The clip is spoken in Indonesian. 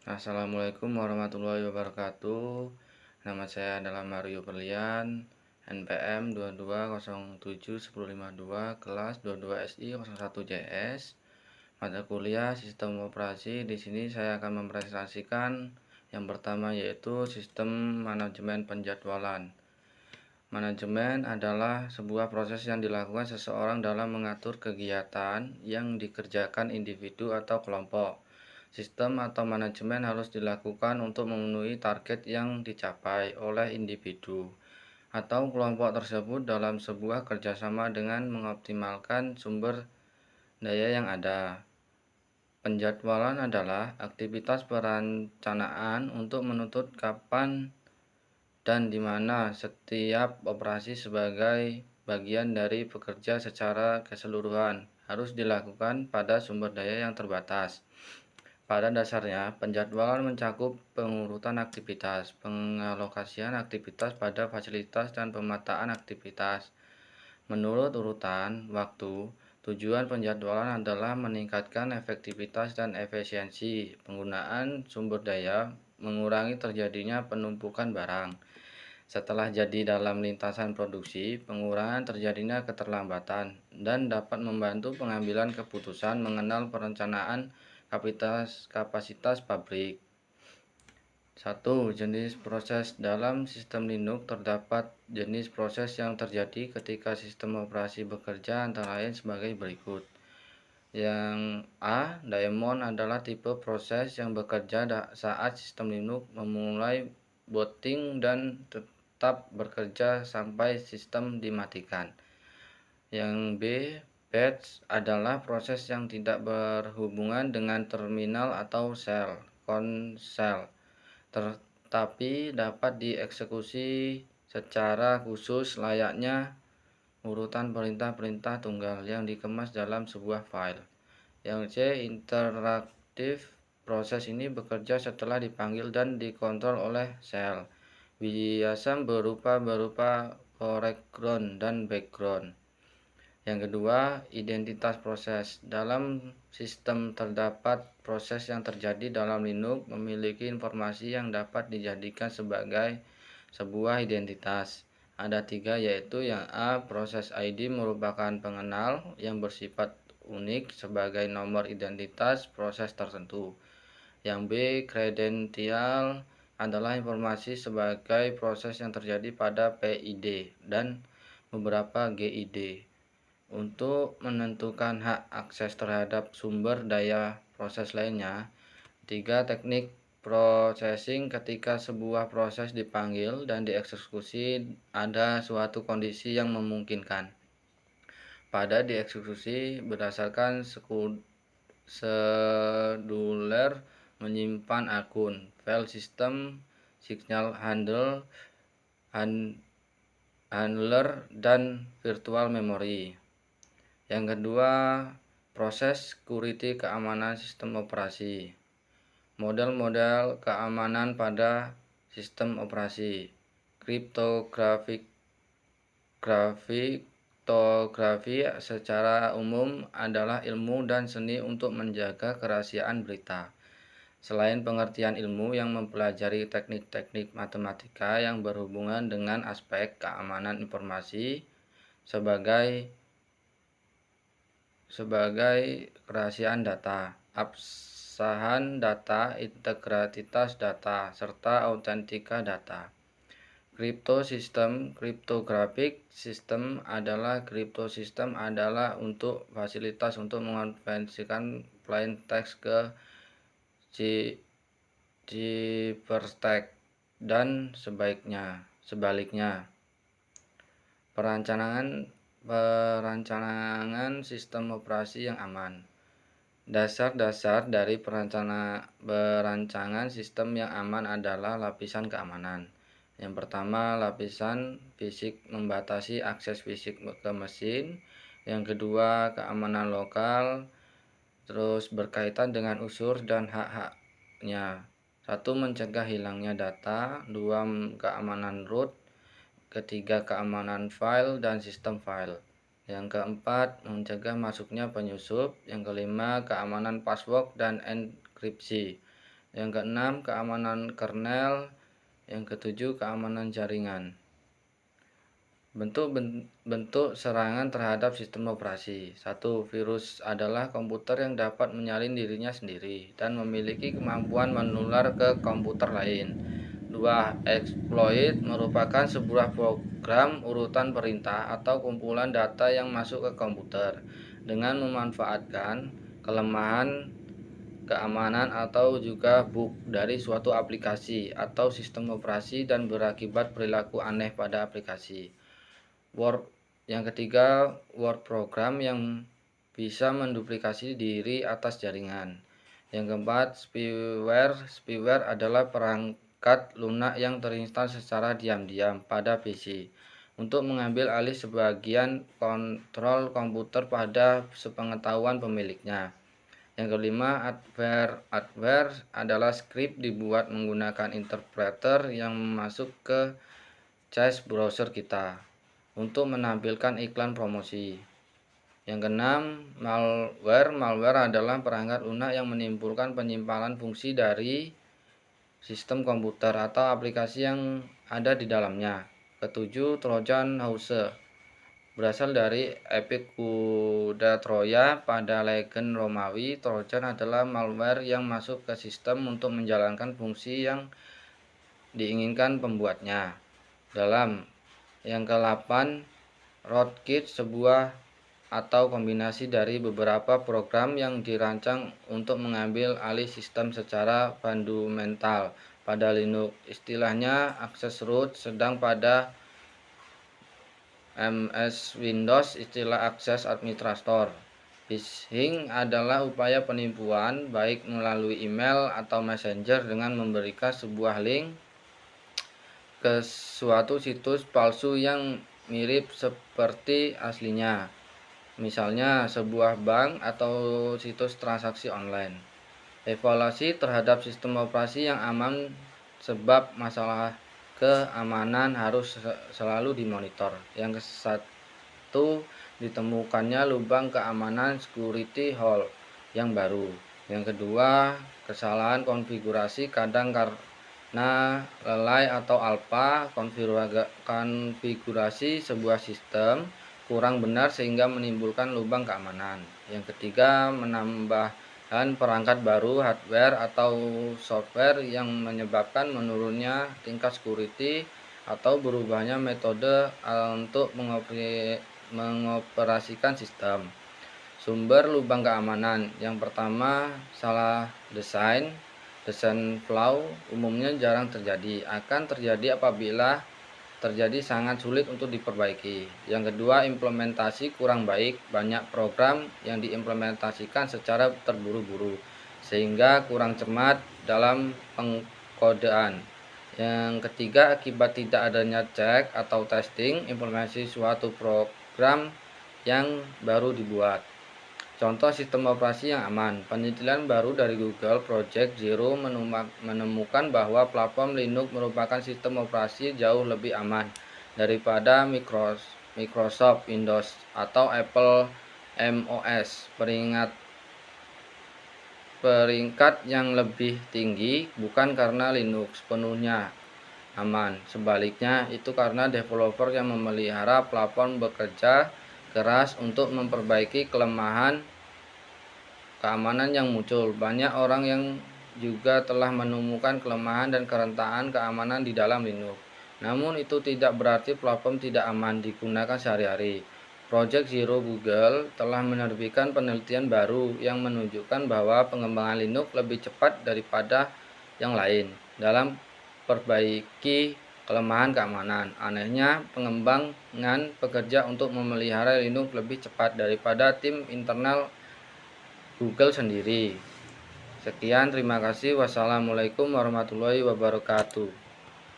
Assalamualaikum warahmatullahi wabarakatuh. Nama saya adalah Mario Berlian, NPM 22071052, kelas 22SI 01JS. Mata kuliah Sistem Operasi. Di sini saya akan mempresentasikan yang pertama, yaitu Sistem Manajemen Penjadwalan. Manajemen adalah sebuah proses yang dilakukan seseorang dalam mengatur kegiatan yang dikerjakan individu atau kelompok. Sistem atau manajemen harus dilakukan untuk memenuhi target yang dicapai oleh individu atau kelompok tersebut dalam sebuah kerjasama dengan mengoptimalkan sumber daya yang ada. Penjadwalan adalah aktivitas perencanaan untuk menuntut kapan dan di mana setiap operasi sebagai bagian dari pekerja secara keseluruhan harus dilakukan pada sumber daya yang terbatas. Pada dasarnya, penjadwalan mencakup pengurutan aktivitas, pengalokasian aktivitas pada fasilitas, dan pemetaan aktivitas menurut urutan waktu. Tujuan penjadwalan adalah meningkatkan efektivitas dan efisiensi penggunaan sumber daya, mengurangi terjadinya penumpukan barang setelah jadi dalam lintasan produksi, pengurangan terjadinya keterlambatan, dan dapat membantu pengambilan keputusan mengenal perencanaan kapasitas pabrik. 1. Jenis proses. Dalam sistem Linux terdapat jenis proses yang terjadi ketika sistem operasi bekerja, antara lain sebagai berikut. Yang A. Daemon adalah tipe proses yang bekerja saat sistem Linux memulai booting dan tetap bekerja sampai sistem dimatikan. Yang B. Batch adalah proses yang tidak berhubungan dengan terminal atau konsel, tetapi dapat dieksekusi secara khusus layaknya urutan perintah-perintah tunggal yang dikemas dalam sebuah file. Yang C. Interaktif. Proses ini bekerja setelah dipanggil dan dikontrol oleh sel, biasa berupa foreground dan background. Yang kedua, identitas proses. Dalam sistem terdapat proses yang terjadi dalam Linux memiliki informasi yang dapat dijadikan sebagai sebuah identitas. Ada 3, yaitu yang A. Proses ID merupakan pengenal yang bersifat unik sebagai nomor identitas proses tertentu. Yang B. Kredensial adalah informasi sebagai proses yang terjadi pada PID dan beberapa GID. Untuk menentukan hak akses terhadap sumber daya proses lainnya. 3. Teknik processing. Ketika sebuah proses dipanggil dan dieksekusi, ada suatu kondisi yang memungkinkan pada dieksekusi berdasarkan scheduler menyimpan akun, file sistem, signal handler, dan virtual memory. Yang kedua, proses security keamanan sistem operasi. Model-model keamanan pada sistem operasi. Kriptografi secara umum adalah ilmu dan seni untuk menjaga kerahasiaan berita. Selain pengertian ilmu yang mempelajari teknik-teknik matematika yang berhubungan dengan aspek keamanan informasi sebagai kerahasiaan data, absahan data, integritas data, serta autentika data. Cryptographic system adalah untuk fasilitas untuk mengonversikan plain text ke ciphertext dan sebaliknya. Perancangan sistem operasi yang aman. Dasar-dasar dari perancangan sistem yang aman adalah lapisan keamanan. Yang pertama, lapisan fisik membatasi akses fisik ke mesin. Yang kedua, keamanan lokal, terus berkaitan dengan unsur dan hak-haknya. 1. Mencegah hilangnya data. 2. Keamanan root. Ketiga, keamanan file dan sistem file. Yang keempat, mencegah masuknya penyusup. Yang kelima, keamanan password dan enkripsi. Yang keenam, keamanan kernel. Yang ketujuh, keamanan jaringan. Bentuk serangan terhadap sistem operasi. 1. Virus adalah komputer yang dapat menyalin dirinya sendiri dan memiliki kemampuan menular ke komputer lain. 2. Exploit merupakan sebuah program urutan perintah atau kumpulan data yang masuk ke komputer dengan memanfaatkan kelemahan keamanan atau juga bug dari suatu aplikasi atau sistem operasi dan berakibat perilaku aneh pada aplikasi. Yang ketiga, word program yang bisa menduplikasi diri atas jaringan. Yang keempat, spyware. Spyware adalah perangkat lunak yang terinstall secara diam-diam pada PC untuk mengambil alih sebagian kontrol komputer pada sepengetahuan pemiliknya. Yang kelima, adware. Adware adalah skrip dibuat menggunakan interpreter yang masuk ke cache browser kita untuk menampilkan iklan promosi. Yang keenam, malware. Malware adalah perangkat lunak yang menimbulkan penyimpanan fungsi dari sistem komputer atau aplikasi yang ada di dalamnya. Ketujuh, Trojan Horse. Berasal dari epik kuda Troya pada legend Romawi. Trojan adalah malware yang masuk ke sistem untuk menjalankan fungsi yang diinginkan pembuatnya. Yang ke-8, rootkit, sebuah atau kombinasi dari beberapa program yang dirancang untuk mengambil alih sistem secara fundamental. Pada Linux, istilahnya akses root, sedang pada MS Windows, istilah akses administrator. Phishing adalah upaya penipuan baik melalui email atau messenger dengan memberikan sebuah link ke suatu situs palsu yang mirip seperti aslinya, misalnya sebuah bank atau situs transaksi online. Evaluasi terhadap sistem operasi yang aman, sebab masalah keamanan harus selalu dimonitor. Yang ke-1, ditemukannya lubang keamanan security hole yang baru. Yang kedua, kesalahan konfigurasi kadang karena lalai atau alpha konfigurasi sebuah sistem kurang benar sehingga menimbulkan lubang keamanan. Yang ketiga, menambahkan perangkat baru, hardware atau software yang menyebabkan menurunnya tingkat security atau berubahnya metode untuk mengoperasikan sistem. Sumber lubang keamanan. Yang pertama, salah desain. Desain flaw umumnya jarang terjadi, akan terjadi apabila terjadi sangat sulit untuk diperbaiki. Yang kedua, implementasi kurang baik. Banyak program yang diimplementasikan secara terburu-buru sehingga kurang cermat dalam pengkodean. Yang ketiga, akibat tidak adanya cek atau testing implementasi suatu program yang baru dibuat. Contoh sistem operasi yang aman. Penelitian baru dari Google Project Zero menemukan bahwa platform Linux merupakan sistem operasi jauh lebih aman daripada Microsoft Windows atau Apple MOS. Peringkat yang lebih tinggi bukan karena Linux penuhnya aman. Sebaliknya, itu karena developer yang memelihara platform bekerja keras untuk memperbaiki kelemahan keamanan yang muncul. Banyak orang yang juga telah menemukan kelemahan dan kerentanan keamanan di dalam Linux. Namun itu tidak berarti platform tidak aman digunakan sehari-hari. Project Zero Google telah menerbitkan penelitian baru yang menunjukkan bahwa pengembangan Linux lebih cepat daripada yang lain dalam perbaiki kelemahan keamanan. Anehnya, pengembangan bekerja untuk memelihara Linux lebih cepat daripada tim internal Google sendiri. Sekian, terima kasih. Wassalamualaikum warahmatullahi wabarakatuh.